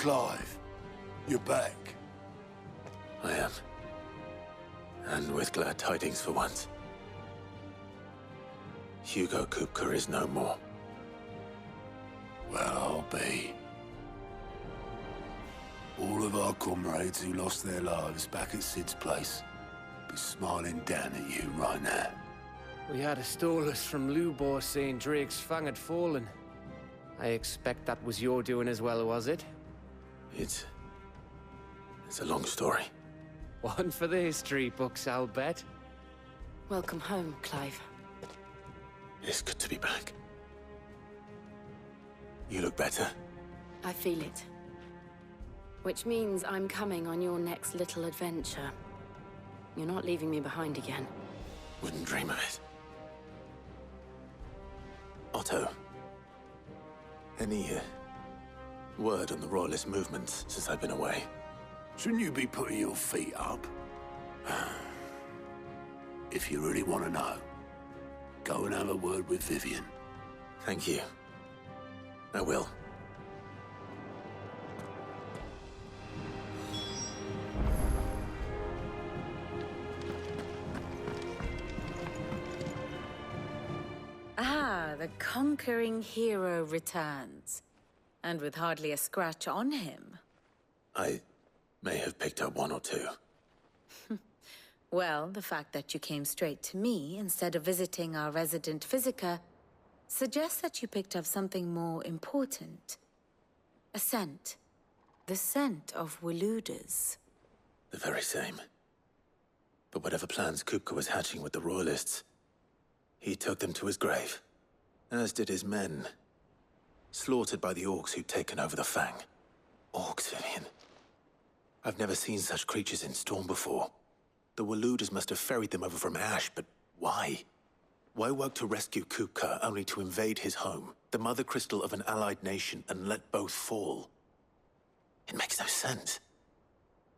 Clive, you're back. I am. And with glad tidings for once. Hugo Kupka is no more. Well, I'll be. All of our comrades who lost their lives back at Sid's place be smiling down at you right now. We had a stolus from Lubor saying Drake's fang had fallen. I expect that was your doing as well, was it? It's a long story. One for the history books, I'll bet. Welcome home, Clive. It's good to be back. You look better. I feel it. Which means I'm coming on your next little adventure. You're not leaving me behind again. Wouldn't dream of it. Otto. Any word on the Royalist movements since I've been away? Shouldn't you be putting your feet up? If you really want to know, go and have a word with Vivian. Thank you. I will. Ah, the conquering hero returns. And with hardly a scratch on him. I may have picked up one or two. Well, the fact that you came straight to me instead of visiting our resident physiker suggests that you picked up something more important. A scent. The scent of Waludas. The very same. But whatever plans Kupka was hatching with the Royalists, he took them to his grave. As did his men. Slaughtered by the orcs who'd taken over the Fang. Orcs, Vivian. I've never seen such creatures in Storm before. The Waludas must have ferried them over from Ash, but why? Why work to rescue Kupka only to invade his home, the mother crystal of an allied nation, and let both fall? It makes no sense.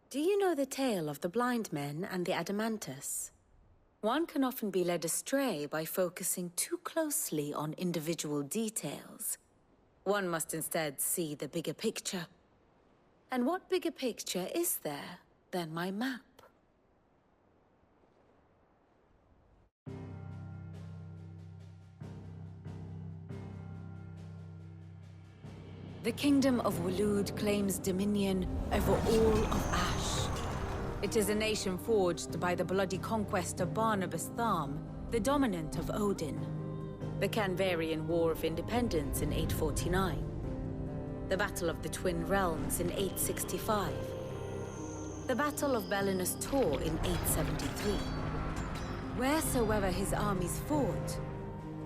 Do you know the tale of the blind men and the Adamantus? One can often be led astray by focusing too closely on individual details. One must instead see the bigger picture. And what bigger picture is there than my map? The Kingdom of Waloed claims dominion over all of Ash. It is a nation forged by the bloody conquest of Barnabas Tharm, the dominant of Odin. The Canvarian War of Independence in 849. The Battle of the Twin Realms in 865. The Battle of Belinus Tor in 873. Wheresoever his armies fought,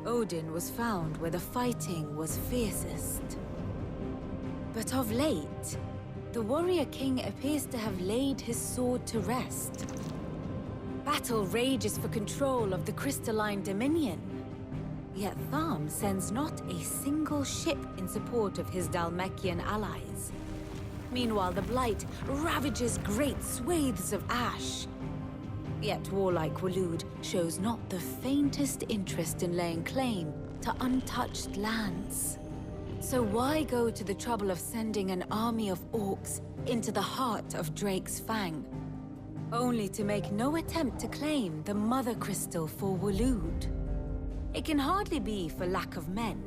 Odin was found where the fighting was fiercest. But of late, the warrior king appears to have laid his sword to rest. Battle rages for control of the crystalline dominion. Yet Tharm sends not a single ship in support of his Dhalmekian allies. Meanwhile, the Blight ravages great swathes of Ash. Yet warlike Waloed shows not the faintest interest in laying claim to untouched lands. So why go to the trouble of sending an army of orcs into the heart of Drake's Fang, only to make no attempt to claim the Mother Crystal for Waloed? It can hardly be for lack of men.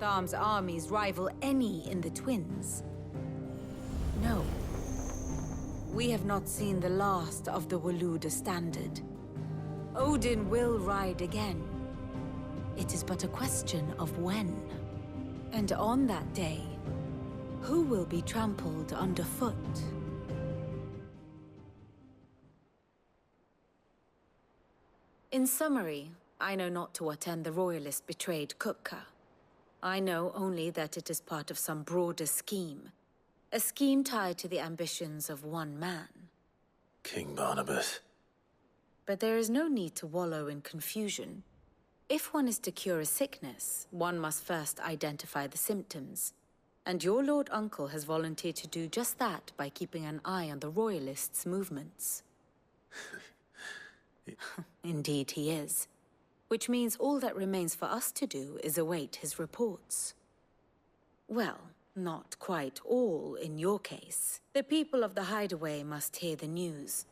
Tharm's armies rival any in the Twins. No. We have not seen the last of the Waluda standard. Odin will ride again. It is but a question of when. And on that day, who will be trampled underfoot? In summary, I know not to what end the Royalist betrayed Kupka. I know only that it is part of some broader scheme. A scheme tied to the ambitions of one man. King Barnabas. But there is no need to wallow in confusion. If one is to cure a sickness, one must first identify the symptoms. And your Lord Uncle has volunteered to do just that by keeping an eye on the Royalists' movements. Indeed he is. Which means all that remains for us to do is await his reports. Well, Not quite all, in your case. The people of the Hideaway must hear the news.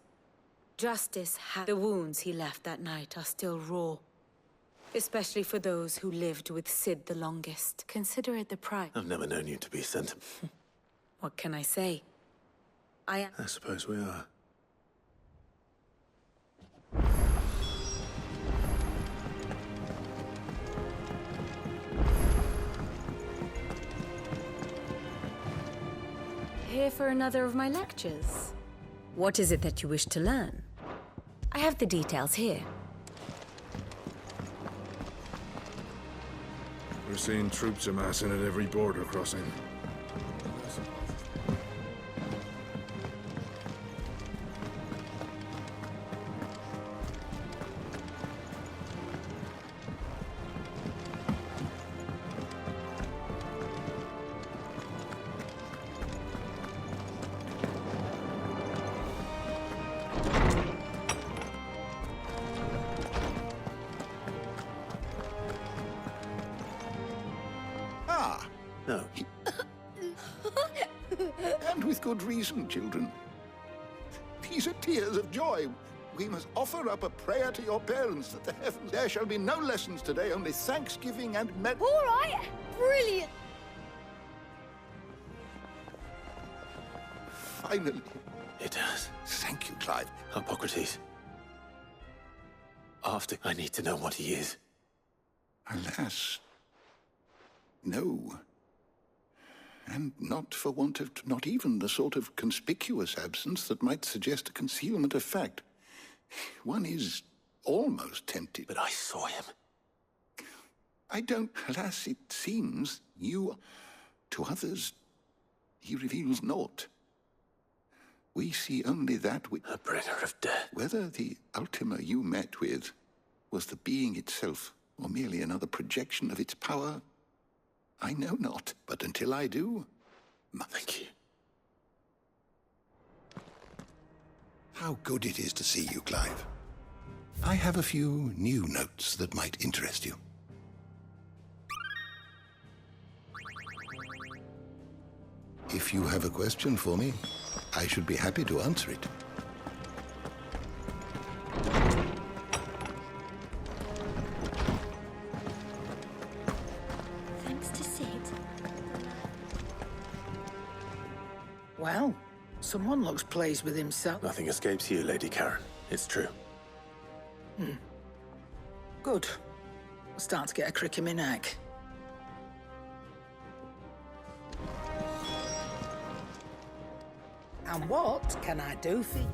Justice the wounds he left that night are still raw. Especially for those who lived with Sid the longest. Consider it the price. I've never known you to be sentimental. What can I say? I suppose we are. Here for another of my lectures. What is it that you wish to learn? I have the details here. We're seeing troops amassing at every border crossing. No. And with good reason, children. These are tears of joy. We must offer up a prayer to your parents that the heavens... There shall be no lessons today, only thanksgiving and All right, brilliant. Finally. It does. Thank you, Clive. Hippocrates. After, I need to know what he is. Alas. No. And not for want of... not even the sort of conspicuous absence that might suggest a concealment of fact. One is almost tempted. But I saw him. I don't... Alas, it seems you... To others, he reveals naught. We see only that which... A bringer of death. Whether the Ultima you met with was the being itself, or merely another projection of its power, I know not. But until I do... Thank you. How good it is to see you, Clive. I have a few new notes that might interest you. If you have a question for me, I should be happy to answer it. Thanks to Sid. Well, someone looks pleased with himself. Nothing escapes you, Lady Karen. It's true. Good. I'm starting to get a crick in my neck. And what can I do for you?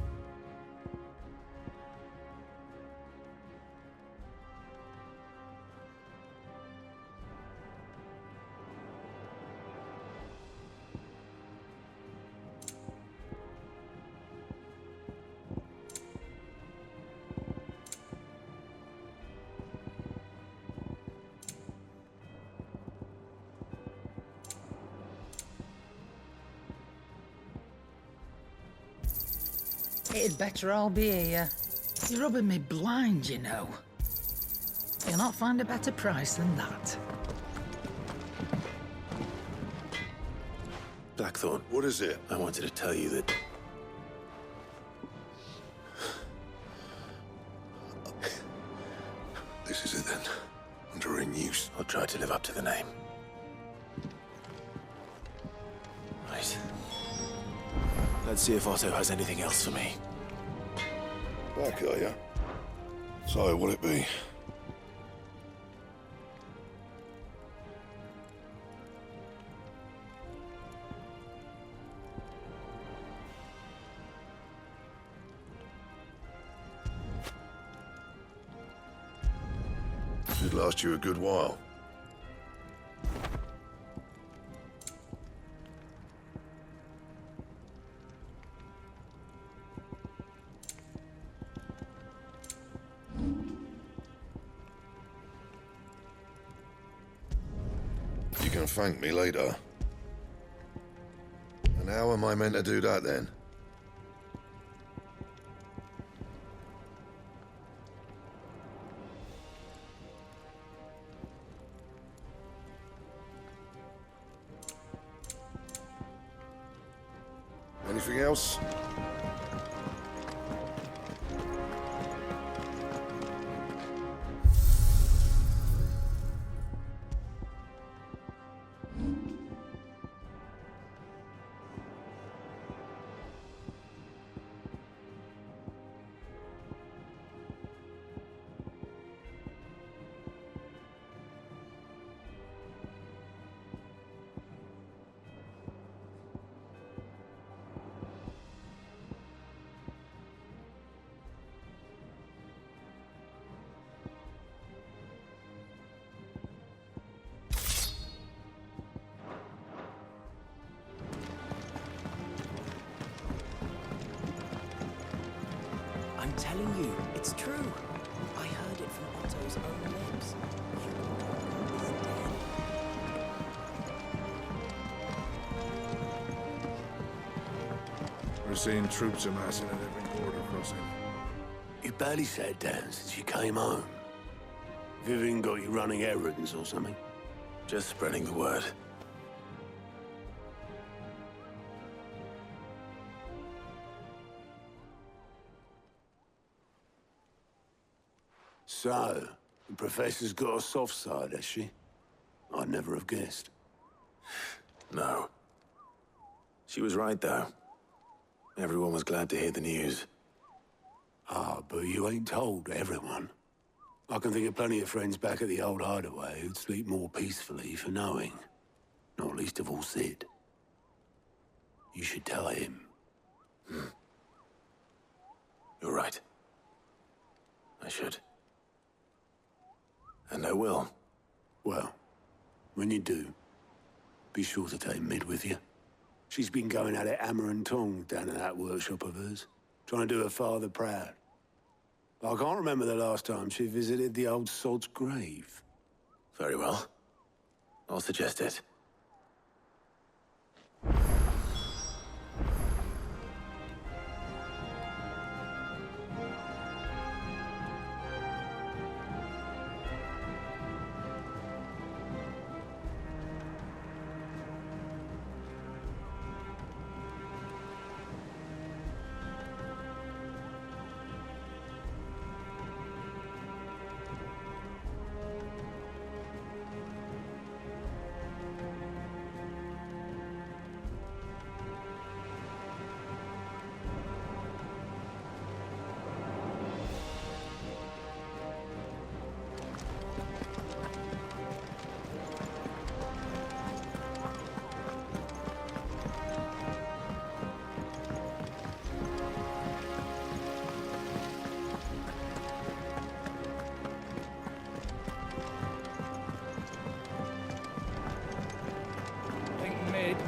It'd better all be here. You're rubbing me blind, you know. You'll not find a better price than that. Blackthorn. What is it? I wanted to tell you that... This is it then. Under in use. I'll try to live up to the name. Right. Let's see if Otto has anything else for me. Back, are ya? So, what'll it be? Should last you a good while. You can thank me later. And how am I meant to do that then? Anything else? I'm telling you, it's true. I heard it from Otto's own lips. Hugo is dead. We're seeing troops amassing at every border crossing. You barely sat down since you came home. Vivian got you running errands or something? Just spreading the word. So, the Professor's got a soft side, has she? I'd never have guessed. No. She was right, though. Everyone was glad to hear the news. Ah, but you ain't told everyone. I can think of plenty of friends back at the old hideaway who'd sleep more peacefully for knowing. Not least of all Sid. You should tell him. You're right. I should. And I will. Well, when you do, be sure to take Mid with you. She's been going at it hammer and tongs down at that workshop of hers, trying to do her father proud. I can't remember the last time she visited the old sod's grave. Very well. I'll suggest it.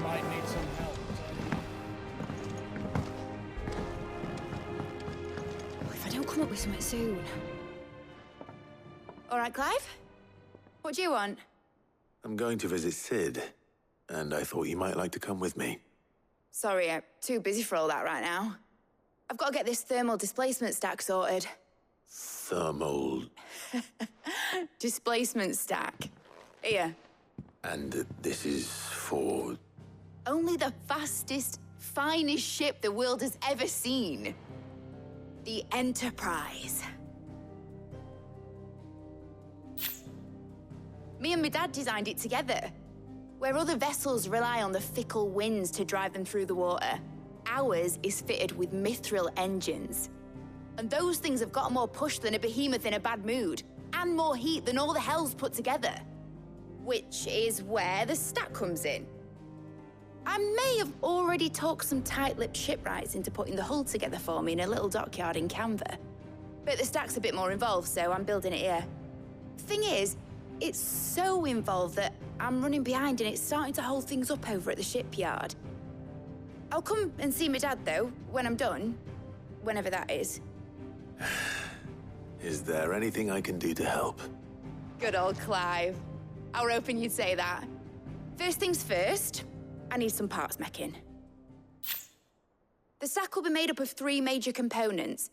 Might need some help. If I don't come up with something soon. All right, Clive? What do you want? I'm going to visit Sid, and I thought you might like to come with me. Sorry, I'm too busy for all that right now. I've got to get this thermal displacement stack sorted. Thermal... Displacement stack. Here. And this is for... Only the fastest, finest ship the world has ever seen. The Enterprise. Me and my dad designed it together. Where other vessels rely on the fickle winds to drive them through the water, ours is fitted with mithril engines. And those things have got more push than a behemoth in a bad mood, and more heat than all the hells put together. Which is where the stack comes in. I may have already talked some tight-lipped shipwrights into putting the hull together for me in a little dockyard in Canva. But the stack's a bit more involved, so I'm building it here. Thing is, it's so involved that I'm running behind and it's starting to hold things up over at the shipyard. I'll come and see my dad, though, when I'm done. Whenever that is. Is there anything I can do to help? Good old Clive. I were hoping you'd say that. First things first, I need some parts meching. The stack will be made up of 3 major components.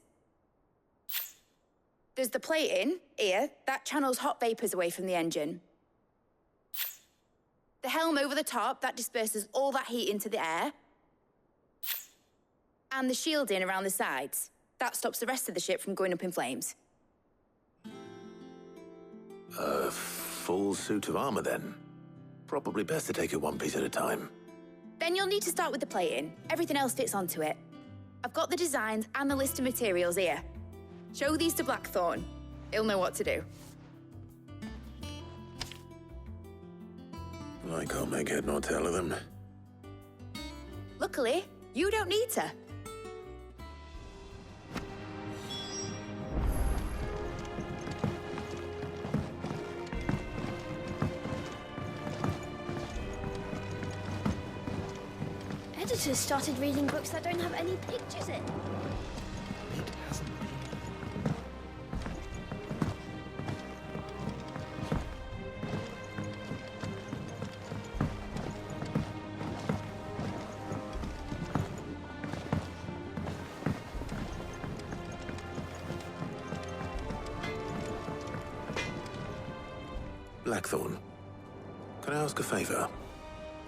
There's the plating, here, that channels hot vapors away from the engine. The helm over the top, that disperses all that heat into the air. And the shielding around the sides. That stops the rest of the ship from going up in flames. A full suit of armor, then. Probably best to take it one piece at a time. Then you'll need to start with the plating. Everything else fits onto it. I've got the designs and the list of materials here. Show these to Blackthorn. He'll know what to do. I can't make head nor tail of them. Luckily, you don't need to. Editors started reading books that don't have any pictures in. It hasn't been. Blackthorn, can I ask a favor?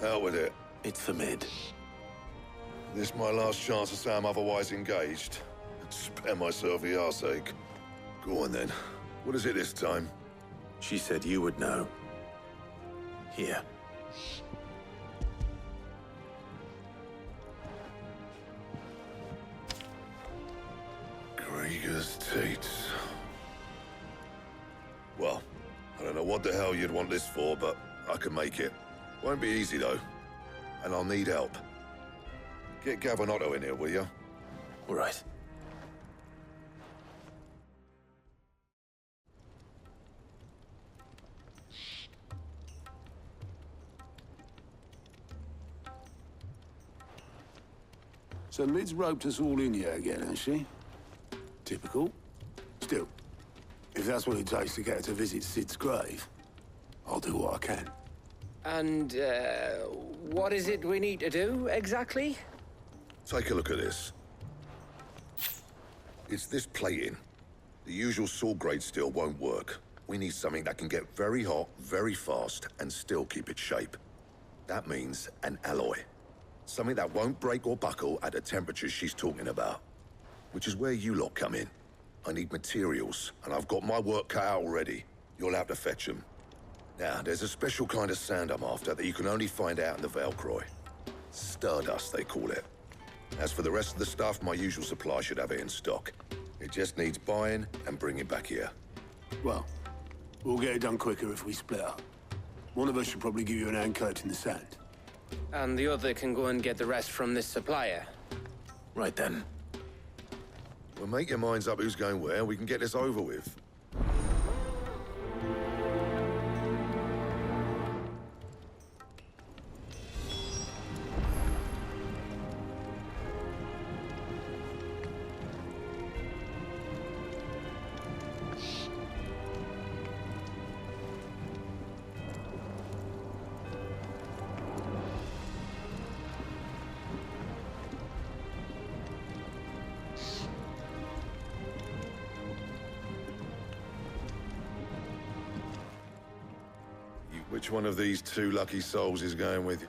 Out with it. It's for Mid. This my last chance to say I'm otherwise engaged. Spare myself the arseache. Go on then. What is it this time? She said you would know. Here. Krieger's Tates. Well, I don't know what the hell you'd want this for, but I can make it. Won't be easy, though. And I'll need help. Get Gav and Otto in here, will you? All right. So Mid's roped us all in here again, has she? Typical. Still, if that's what it takes to get her to visit Sid's grave, I'll do what I can. And, what is it we need to do, exactly? Take a look at this. It's this plating. The usual sword grade steel won't work. We need something that can get very hot, very fast, and still keep its shape. That means an alloy. Something that won't break or buckle at the temperatures she's talking about. Which is where you lot come in. I need materials, and I've got my work cut out already. You'll have to fetch them. Now, there's a special kind of sand I'm after that you can only find out in the Valcroy. Stardust, they call it. As for the rest of the stuff, my usual supply should have it in stock. It just needs buying and bringing back here. Well, we'll get it done quicker if we split up. One of us should probably give you an hand coat in the sand. And the other can go and get the rest from this supplier. Right then. Well, make your minds up who's going where, and we can get this over with. Which one of these two lucky souls is going with you?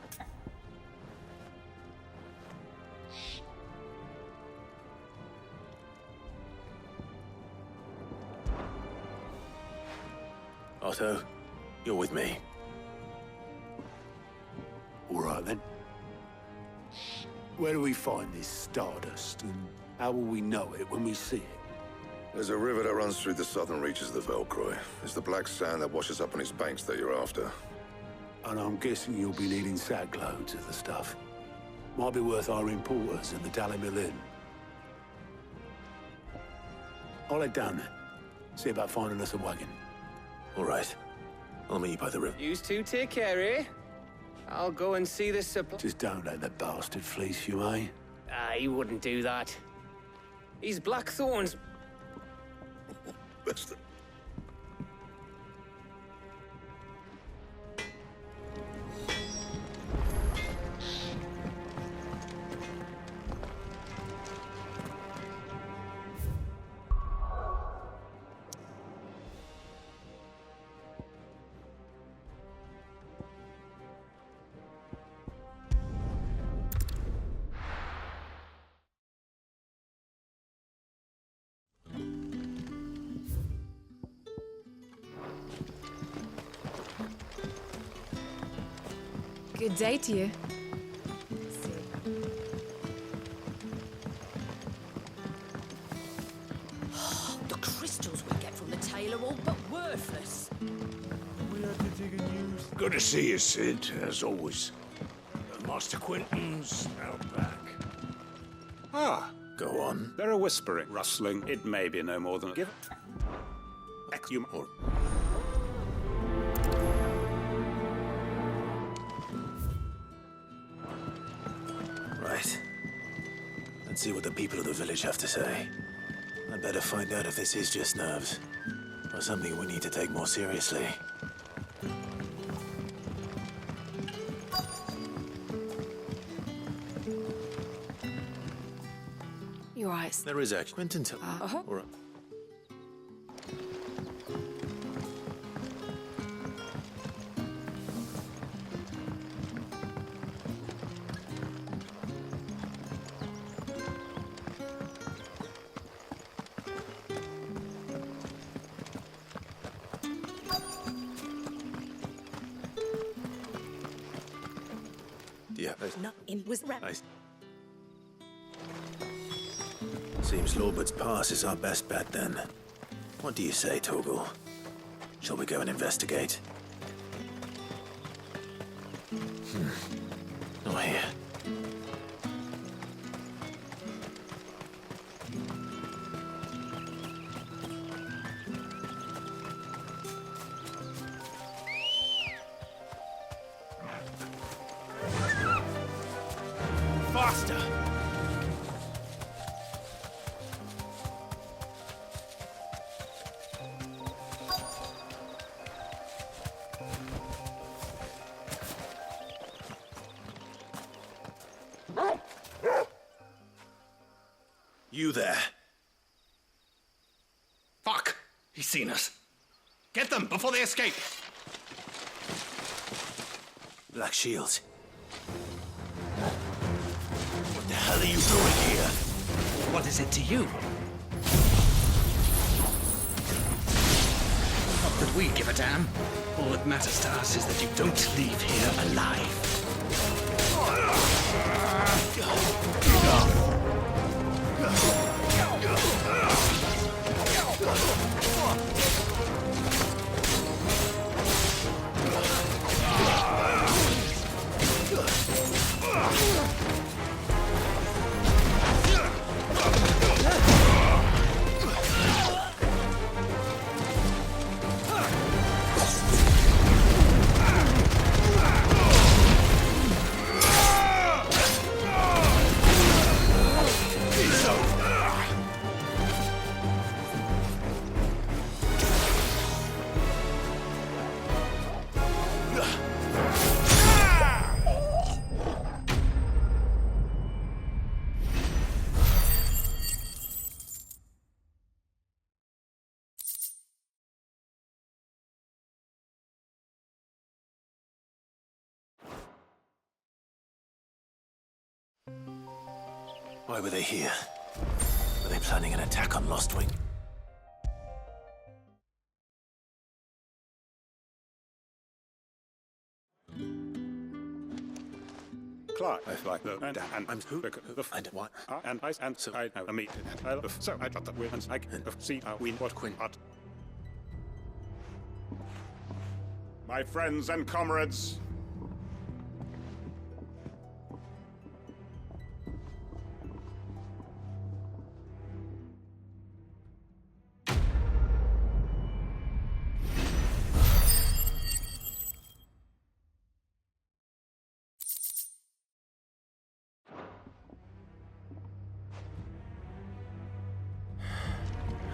Otto, you're with me. All right, then. Where do we find this stardust, and how will we know it when we see it? There's a river that runs through the southern reaches of the Valcroy. It's the black sand that washes up on its banks that you're after. And I'm guessing you'll be needing sack loads of the stuff. Might be worth our importers at the Dalimil Inn. I'll head down there. See about finding us a wagon. All right. I'll meet you by the river. You two take care, eh? I'll go and see this supply. Just don't let the bastard fleece you, eh? He wouldn't do that. He's Blackthorn's. Best Good day to you. The crystals we get from the tail are all but worthless. We had to dig a new... Good to see you, Sid, as always. Master Quentin's out back. Ah, Go on. there are whispering, rustling. It may be no more than... Give... You or... Right. Let's see what the people of the village have to say. I'd better find out if this is just nerves, or something we need to take more seriously. Your eyes. There is actually Quentin. All right. Yeah, Not in was right. nice. Seems Lorbert's Pass is our best bet then. What do you say, Torgal? Shall we go and investigate? Not here. Faster! You there. Fuck! He's seen us. Get them before they escape! Black Shields. What the hell are you doing here? What is it to you? Not that we give a damn. All that matters to us is that you don't leave here alive. Why were they here? Were they planning an attack on Lostwing? Clark, like the and I'm who? the And what? and I and so I know a meet. So I thought that we and I see we what Quinn what. My friends and comrades.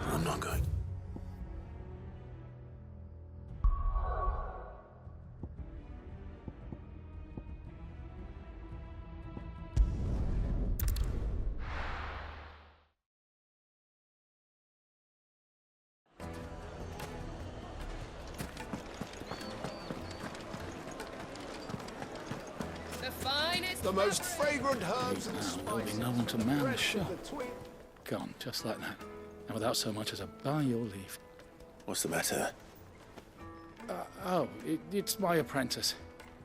I'm not going. The finest. The most fragrant herbs and There'll be no one to man the shop. Gone, just like that. And without so much as a by your leave. What's the matter? It's my apprentice.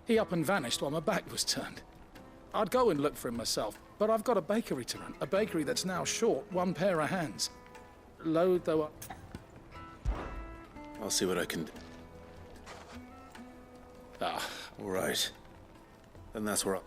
He up and vanished while my back was turned. I'd go and look for him myself, but I've got a bakery to run. A bakery that's now short one pair of hands. Load though up. I'll see what I can do. Ah, all right. Then that's where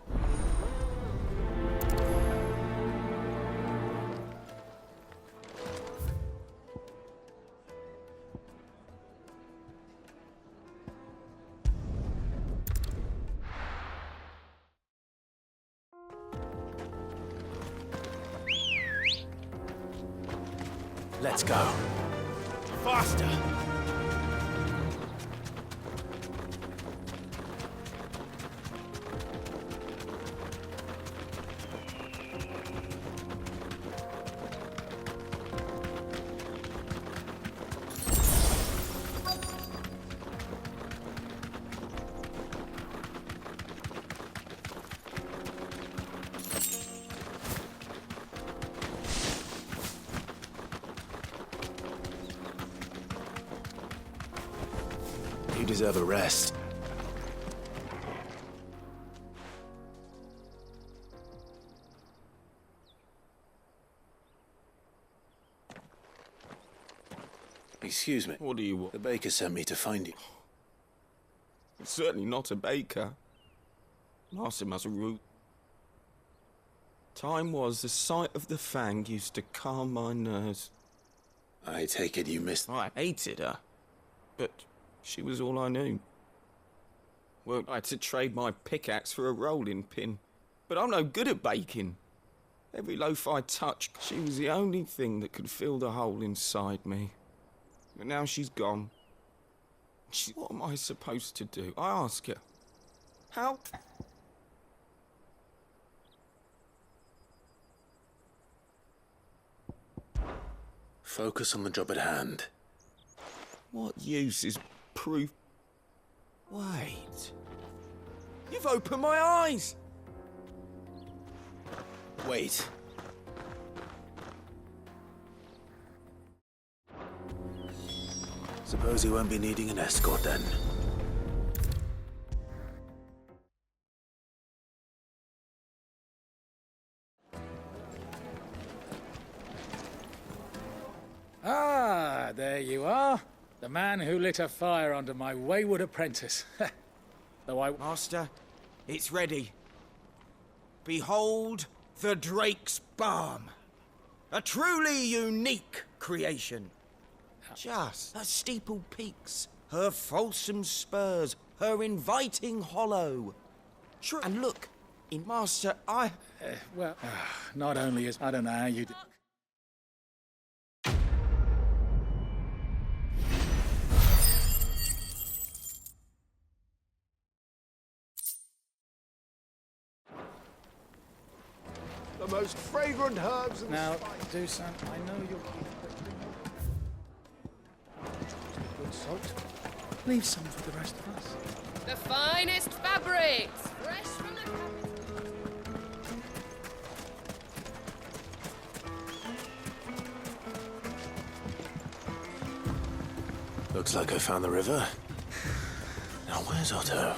Let's go. Faster! you deserve a rest. Excuse me. What do you want? The baker sent me to find you. It's certainly not a baker. Master must root. Time was the sight of the Fang used to calm my nerves. I take it you missed... I hated her, but she was all I knew. Well, I had to trade my pickaxe for a rolling pin, but I'm no good at baking. Every loaf I touched, she was the only thing that could fill the hole inside me. But now she's gone. What am I supposed to do? I ask her. How? Focus on the job at hand. What use is proof? Wait. You've opened my eyes! Wait. Suppose he won't be needing an escort then. Ah, there you are. The man who lit a fire under my wayward apprentice. Master, it's ready. Behold the Drake's Balm. A truly unique creation. Just her steeple peaks, her fulsome spurs, her inviting hollow. And look, in Master, not only is... I don't know how you... The most fragrant herbs and Now, spices. do some... I know you'll keep good salt. Leave some for the rest of us. The finest fabrics, fresh from the capital. Looks like I found the river. Now where's Otto?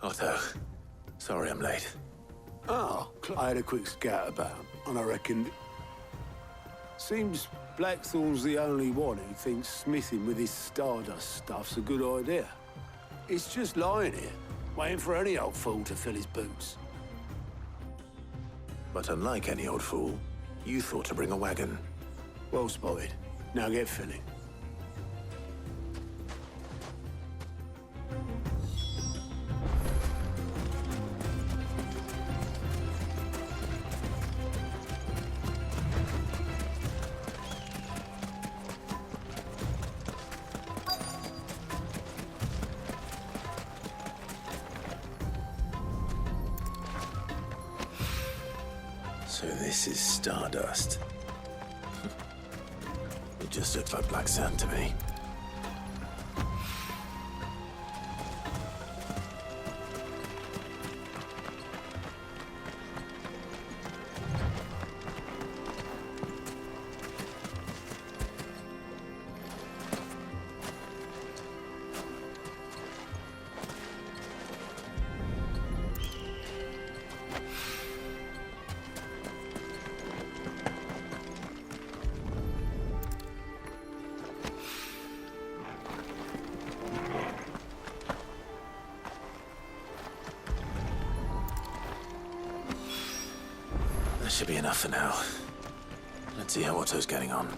Otto, sorry I'm late. Oh, I had a quick scout about, and I reckoned... Seems Blackthorn's the only one who thinks smithing with his Stardust stuff's a good idea. It's just lying here, waiting for any old fool to fill his boots. But unlike any old fool, you thought to bring a wagon. Well spotted. Now get filling. So this is Stardust. It just looks like black sand to me. That should be enough for now. Let's see how Otto's getting on.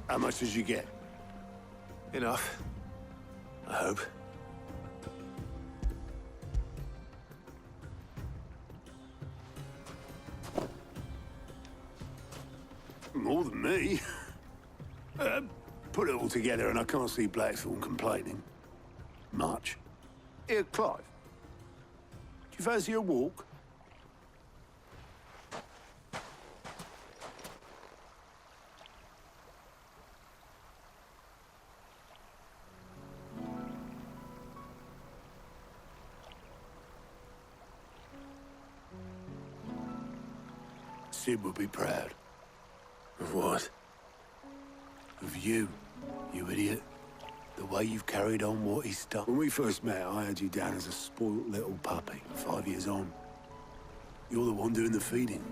How much did you get? Enough. I hope. More than me. Put it all together and I can't see Blackthorn complaining. Much. Here, Clive. Do you fancy a walk? Sid would be proud. Of what? Of you, you idiot. The way you've carried on what he's done. When we first met, I had you down as a spoilt little puppy, 5 years on. You're the one doing the feeding.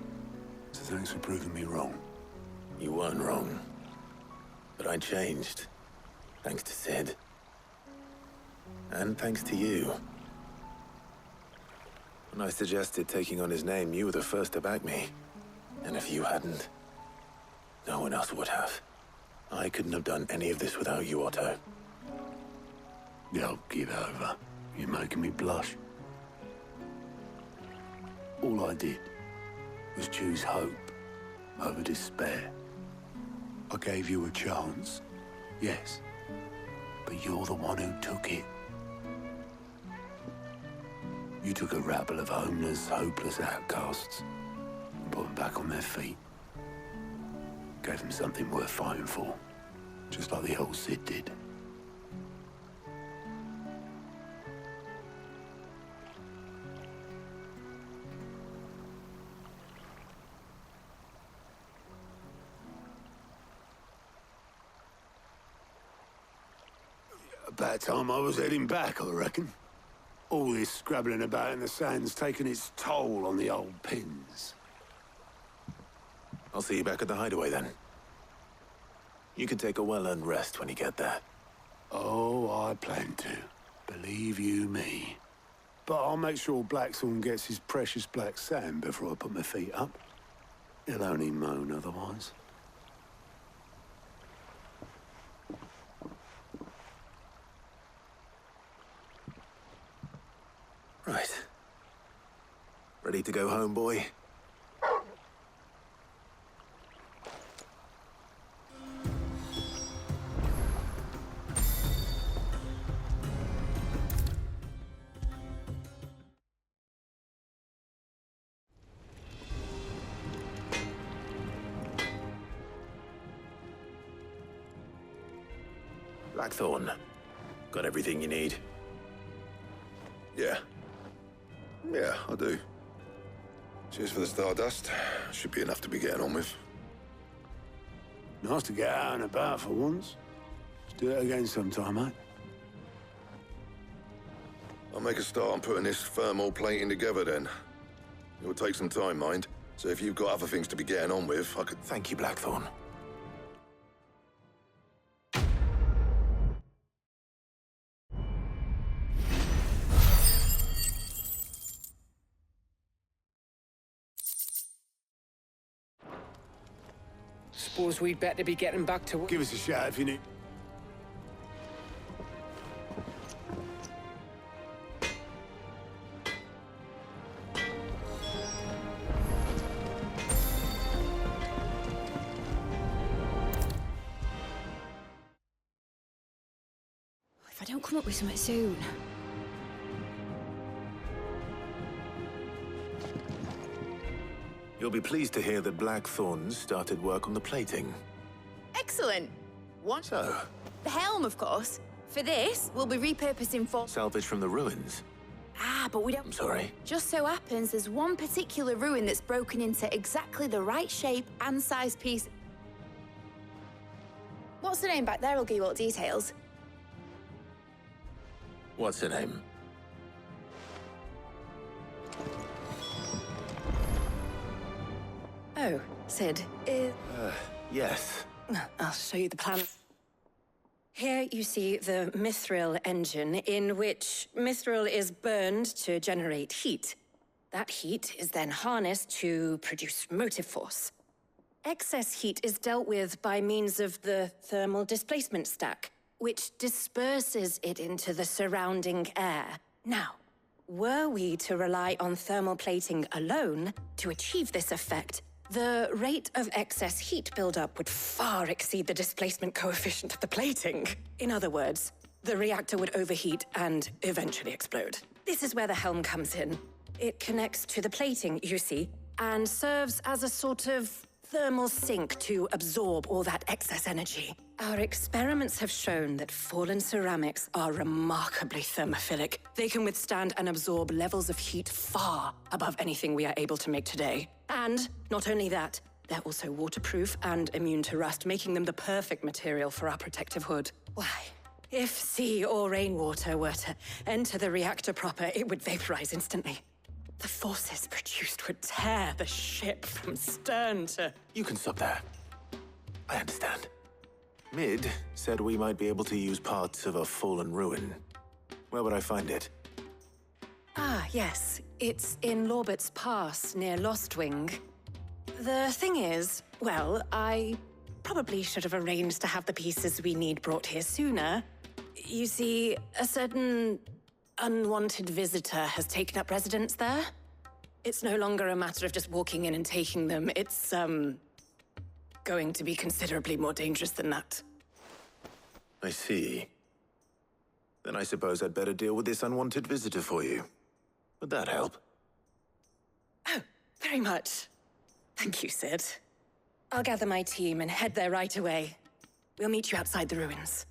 So thanks for proving me wrong. You weren't wrong. But I changed. Thanks to Sid. And thanks to you. When I suggested taking on his name, you were the first to back me. And if you hadn't, no one else would have. I couldn't have done any of this without you, Otto. Yo, give over. You're making me blush. All I did was choose hope over despair. I gave you a chance, yes, but you're the one who took it. You took a rabble of homeless, hopeless outcasts and put them back on their feet. Gave them something worth fighting for, just like the old Sid did. About time I was heading back, I reckon. All this scrabbling about in the sand's taken its toll on the old pins. I'll see you back at the hideaway then. You can take a well-earned rest when you get there. Oh, I plan to. Believe you me. But I'll make sure Blackthorn gets his precious black sand before I put my feet up. He'll only moan otherwise. Right. Ready to go home, boy? Blackthorn, got everything you need? Yeah. Yeah, I do. Cheers for the stardust. Should be enough to be getting on with. Nice to get out and about for once. Let's do it again sometime, mate. I'll make a start on putting this thermal plating together then. It'll take some time, mind. So if you've got other things to be getting on with, I could... Thank you, Blackthorn. Suppose we'd better be getting back to... Give us a shout if you need... If I don't come up with something soon... You'll be pleased to hear that Blackthorn's started work on the plating. Excellent. What? So? The helm, of course. For this, we'll be repurposing for... Salvage from the ruins? Ah, but we don't... I'm sorry. Just so happens there's one particular ruin that's broken into exactly the right shape and size piece. What's the name back there? I'll give you all the details. What's her name? Oh, Sid, Yes. I'll show you the plan. Here you see the mithril engine, in which mithril is burned to generate heat. That heat is then harnessed to produce motive force. Excess heat is dealt with by means of the thermal displacement stack, which disperses it into the surrounding air. Now, were we to rely on thermal plating alone to achieve this effect, the rate of excess heat buildup would far exceed the displacement coefficient of the plating. In other words, the reactor would overheat and eventually explode. This is where the helm comes in. It connects to the plating, you see, and serves as a sort of thermal sink to absorb all that excess energy. Our experiments have shown that fallen ceramics are remarkably thermophilic. They can withstand and absorb levels of heat far above anything we are able to make today. And not only that, they're also waterproof and immune to rust, making them the perfect material for our protective hood. Why? If sea or rainwater were to enter the reactor proper, it would vaporize instantly. The forces produced would tear the ship from stern to... You can stop there. I understand. Mid said we might be able to use parts of a fallen ruin. Where would I find it? Ah, yes. It's in Lorbert's Pass, near Lostwing. The thing is, well, I probably should have arranged to have the pieces we need brought here sooner. You see, a certain unwanted visitor has taken up residence there. It's no longer a matter of just walking in and taking them. It's, going to be considerably more dangerous than that. I see. Then I suppose I'd better deal with this unwanted visitor for you. Would that help? Oh, very much. Thank you, Sid. I'll gather my team and head there right away. We'll meet you outside the ruins.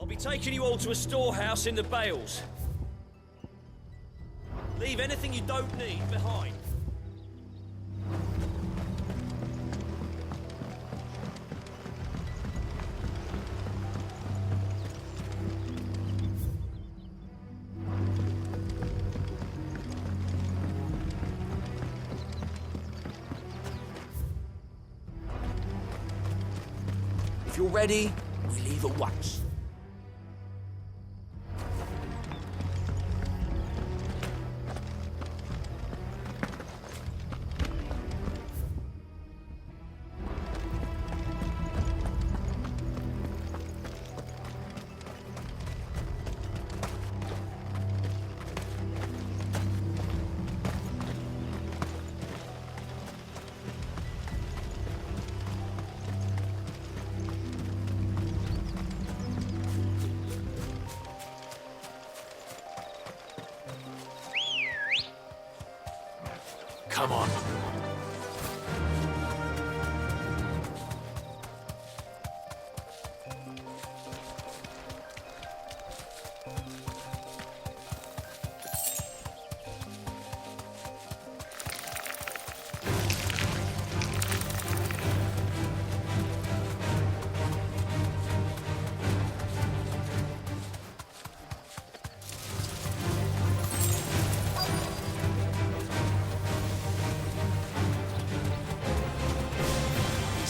I'll be taking you all to a storehouse in the Bales. Leave anything you don't need behind. If you're ready, we leave at once. Come on.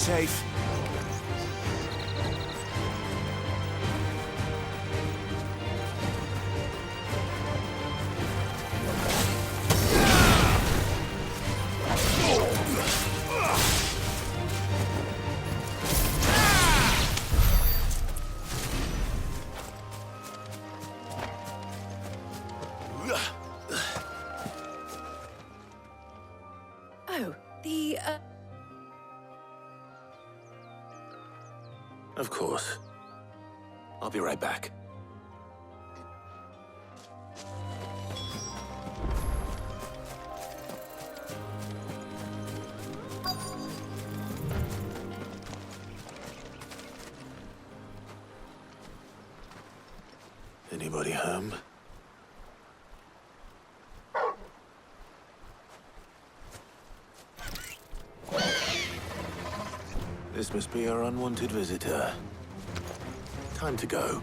Safe. Oh, the, Of course. I'll be right back. Anybody home? This must be our unwanted visitor. Time to go.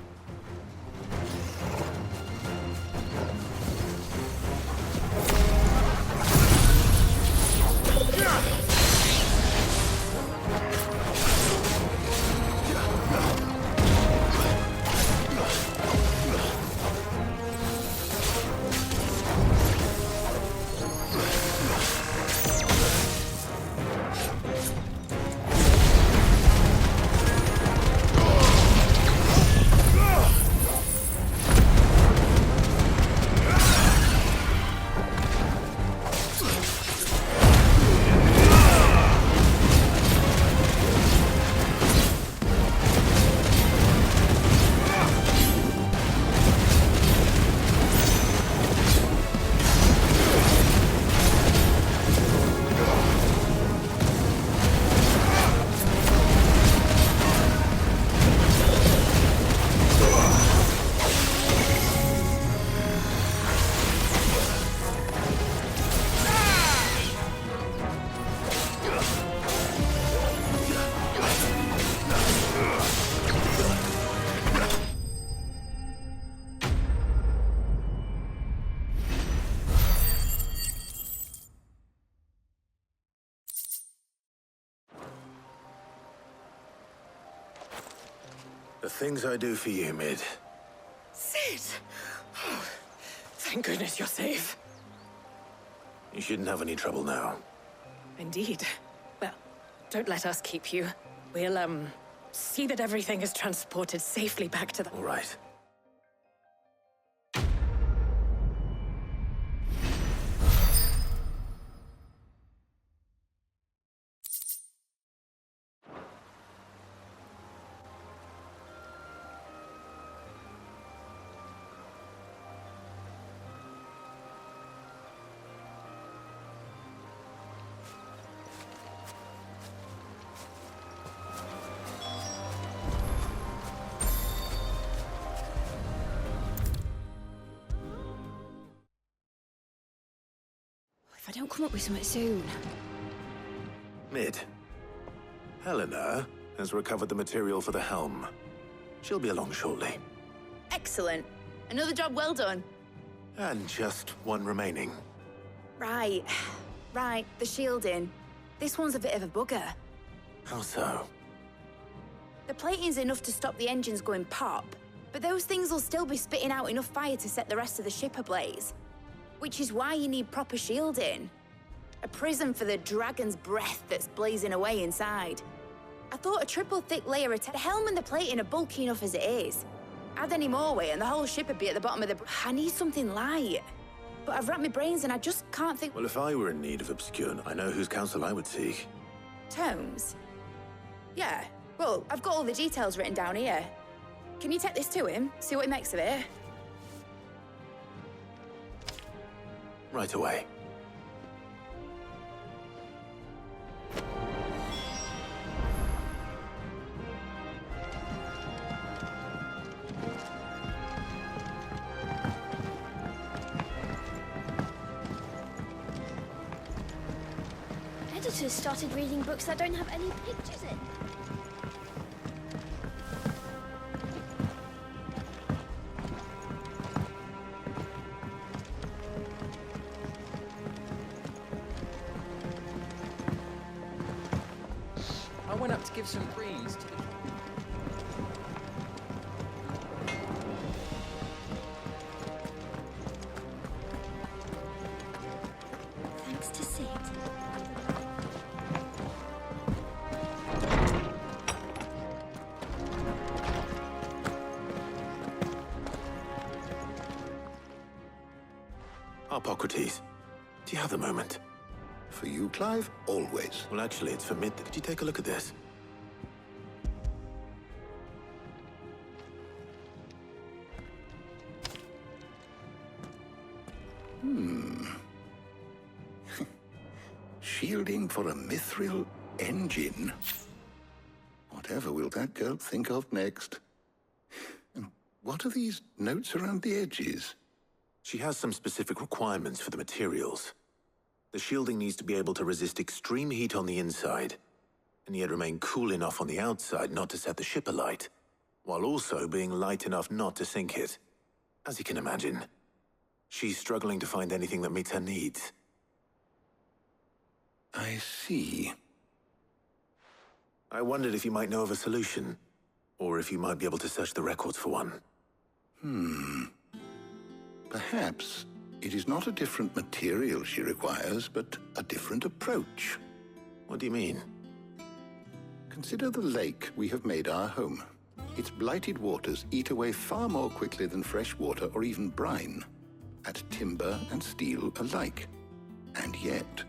The things I do for you, Mid. Sid! Oh, thank goodness you're safe. You shouldn't have any trouble now. Indeed. Well, don't let us keep you. We'll, see that everything is transported safely back to the... All right. If I don't come up with something soon. Mid. Helena has recovered the material for the helm. She'll be along shortly. Excellent. Another job well done. And just one remaining. Right. Right, the shielding. This one's a bit of a bugger. How so? The plating's enough to stop the engines going pop, but those things will still be spitting out enough fire to set the rest of the ship ablaze. Which is why you need proper shielding. A prison for the dragon's breath that's blazing away inside. I thought a triple thick layer of the helm and the plating are bulky enough as it is. Add any more weight and the whole ship would be at the bottom of the... I need something light. But I've racked my brains and I just can't think... Well, if I were in need of obscure, I know whose counsel I would seek. Tomes? Yeah, well, I've got all the details written down here. Can you take this to him, see what he makes of it? Right away. Editors started reading books that don't have any pictures in. I went up to give some breeze to the... Thanks to Sid. Hippocrates, do you have the moment? For you, Clive? Always. Well, actually, it's for Mid. Could you take a look at this? Shielding for a mithril engine. Whatever will that girl think of next? What are these notes around the edges? She has some specific requirements for the materials. The shielding needs to be able to resist extreme heat on the inside, and yet remain cool enough on the outside not to set the ship alight, while also being light enough not to sink it. As you can imagine, she's struggling to find anything that meets her needs. I see. I wondered if you might know of a solution, or if you might be able to search the records for one. Perhaps it is not a different material she requires, but a different approach. What do you mean? Consider the lake we have made our home. Its blighted waters eat away far more quickly than fresh water or even brine, at timber and steel alike. And yet,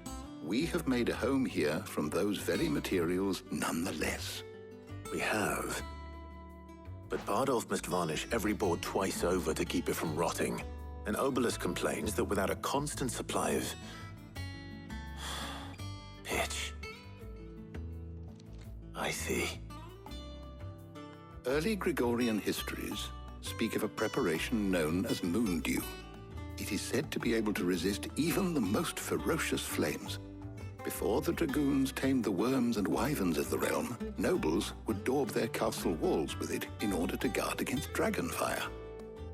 we have made a home here from those very materials nonetheless. We have. But Bardolph must varnish every board twice over to keep it from rotting. And Obelisk complains that without a constant supply of pitch. I see. Early Gregorian histories speak of a preparation known as moon dew. It is said to be able to resist even the most ferocious flames. Before the dragoons tamed the worms and wyverns of the realm, nobles would daub their castle walls with it in order to guard against dragonfire.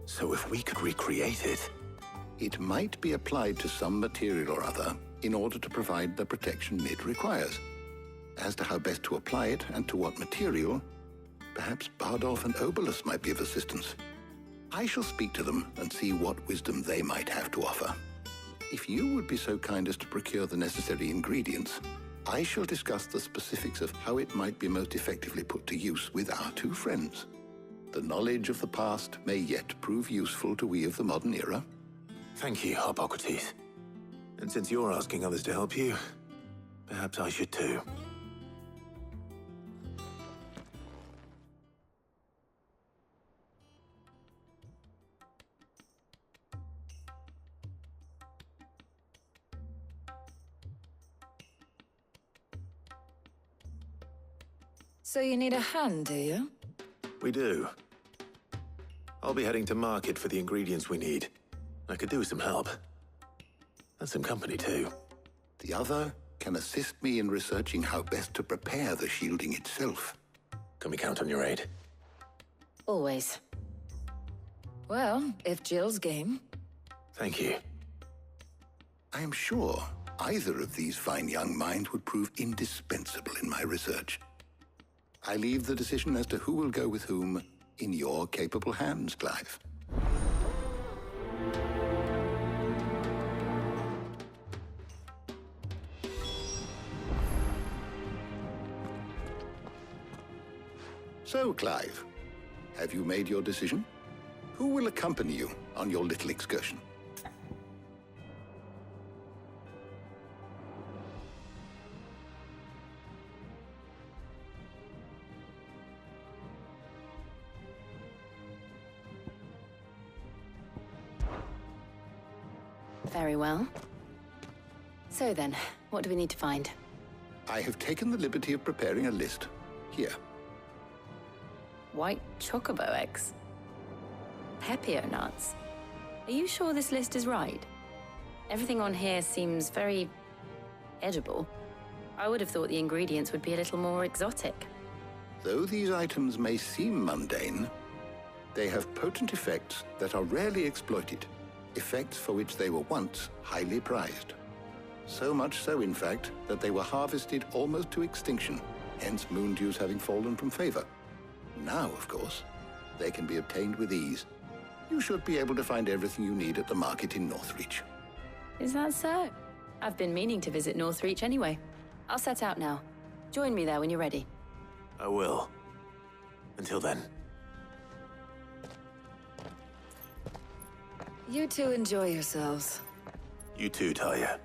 So if we could recreate it... It might be applied to some material or other in order to provide the protection Mid requires. As to how best to apply it and to what material, perhaps Bardolph and Obelisk might be of assistance. I shall speak to them and see what wisdom they might have to offer. If you would be so kind as to procure the necessary ingredients, I shall discuss the specifics of how it might be most effectively put to use with our two friends. The knowledge of the past may yet prove useful to we of the modern era. Thank you, Hippocrates. And since you're asking others to help you, perhaps I should too. So you need a hand, do you? We do. I'll be heading to market for the ingredients we need. I could do with some help. And some company, too. The other can assist me in researching how best to prepare the shielding itself. Can we count on your aid? Always. Well, if Jill's game. Thank you. I am sure either of these fine young minds would prove indispensable in my research. I leave the decision as to who will go with whom in your capable hands, Clive. So, Clive, have you made your decision? Who will accompany you on your little excursion? Very well. So then, what do we need to find? I have taken the liberty of preparing a list. Here. White chocobo eggs. Pepio nuts. Are you sure this list is right? Everything on here seems very edible. I would have thought the ingredients would be a little more exotic. Though these items may seem mundane, they have potent effects that are rarely exploited, effects for which they were once highly prized. So much so, in fact, that they were harvested almost to extinction, hence moon dews having fallen from favor. Now, of course, they can be obtained with ease. You should be able to find everything you need at the market in Northreach. Is that so? I've been meaning to visit Northreach anyway. I'll set out now. Join me there when you're ready. I will. Until then. You two enjoy yourselves. You too, Talia.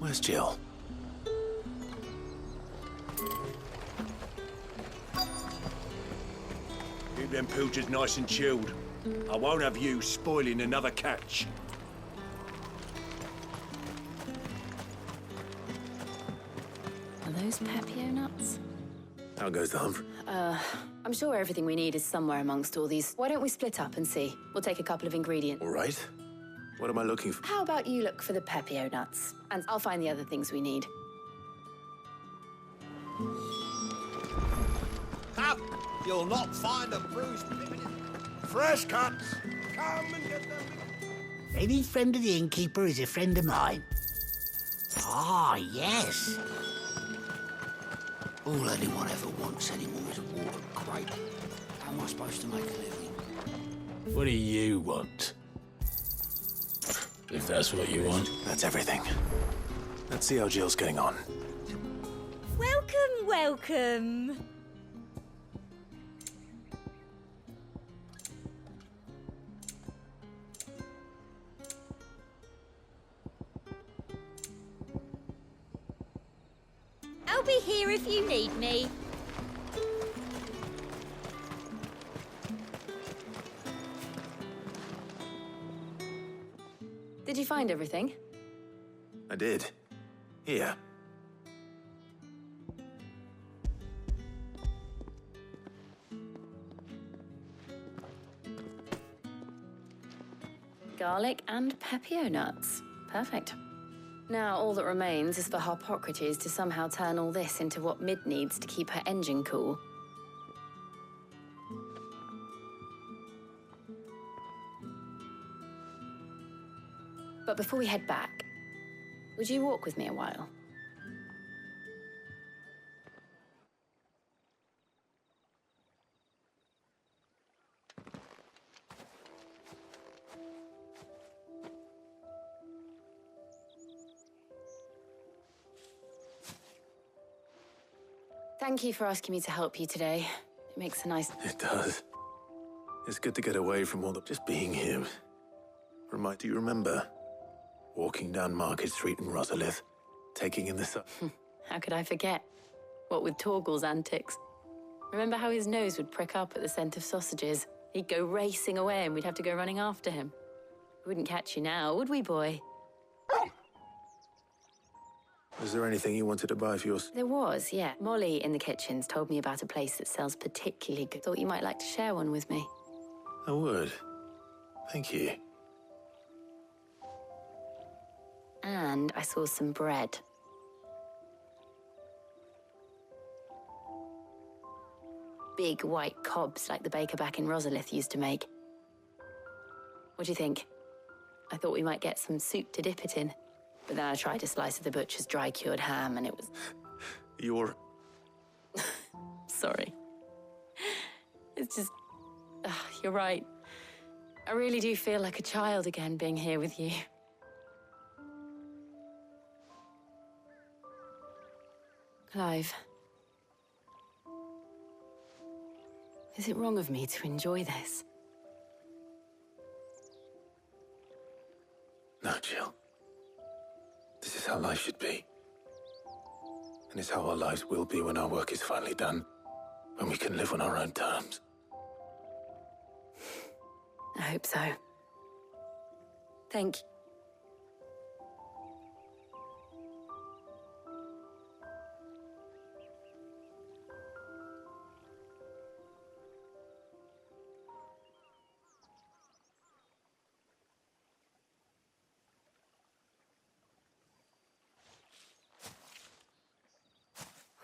Where's Jill? Keep them pilchards nice and chilled. I won't have you spoiling another catch. Are those Pepio nuts? How goes the hunt? I'm sure everything we need is somewhere amongst all these. Why don't we split up and see? We'll take a couple of ingredients. All right. What am I looking for? How about you look for the Pepio nuts, and I'll find the other things we need. Up! You'll not find a bruised pippin. Fresh cuts! Come and get them. Any friend of the innkeeper is a friend of mine. Ah, yes. All anyone ever wants anymore is a water crate. How am I supposed to make a living? What do you want? If that's what you want. That's everything. Let's see how Jill's getting on. Welcome, welcome. I'll be here if you need me. Did you find everything? I did. Here. Garlic and Pepio nuts. Perfect. Now, all that remains is for Harpocrates to somehow turn all this into what Mid needs to keep her engine cool. But before we head back, would you walk with me a while? Thank you for asking me to help you today. It makes a nice... It does. It's good to get away from all the... Just being here. Do you remember? Walking down Market Street in Rosalith, taking in the sun. How could I forget? What with Torgal's antics. Remember how his nose would prick up at the scent of sausages? He'd go racing away and we'd have to go running after him. We wouldn't catch you now, would we, boy? Was there anything you wanted to buy for yours? There was, yeah. Molly in the kitchens told me about a place that sells particularly good. Thought you might like to share one with me. I would. Thank you. And I saw some bread. Big white cobs like the baker back in Rosalith used to make. What do you think? I thought we might get some soup to dip it in. But then I tried a slice of the butcher's dry-cured ham and it was... You're... Sorry. It's just... you're right. I really do feel like a child again being here with you. Clive. Is it wrong of me to enjoy this? No, Jill. This is how life should be. And it's how our lives will be when our work is finally done. When we can live on our own terms. I hope so. Thank you.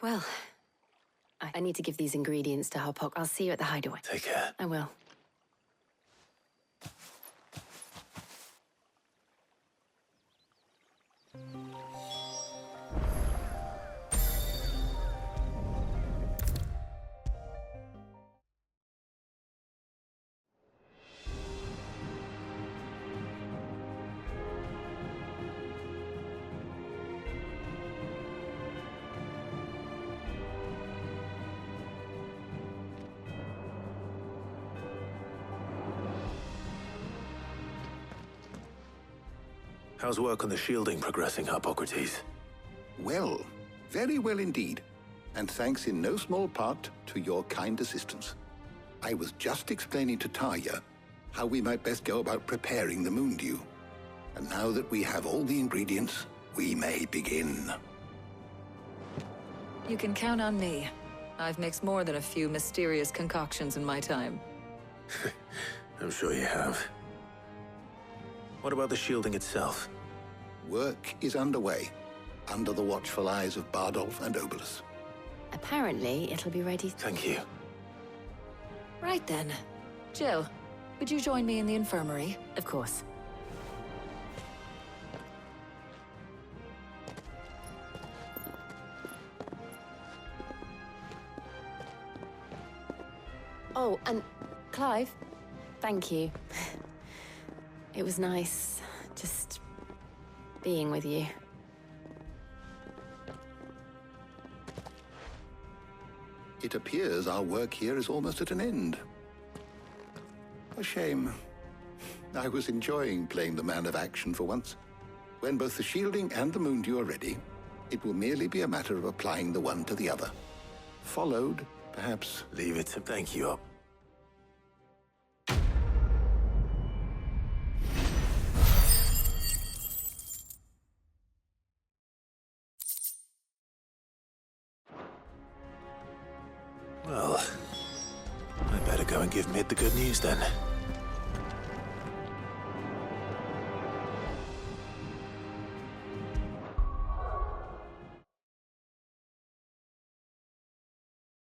Well, I need to give these ingredients to Harpoc. I'll see you at the hideaway. Take care. I will. How's work on the shielding progressing, Harpocrates? Well, very well indeed. And thanks in no small part to your kind assistance. I was just explaining to Taya how we might best go about preparing the moon dew. And now that we have all the ingredients, we may begin. You can count on me. I've mixed more than a few mysterious concoctions in my time. I'm sure you have. What about the shielding itself? Work is underway, under the watchful eyes of Bardolph and Obolus. Apparently, it'll be ready. Thank you. Right then. Jill, would you join me in the infirmary? Of course. Oh, and Clive, thank you. It was nice, just being with you. It appears our work here is almost at an end. A shame. I was enjoying playing the man of action for once. When both the shielding and the moon dew are ready, it will merely be a matter of applying the one to the other. Followed, perhaps... Leave it to thank you up. Well, I better go and give Mid the good news then.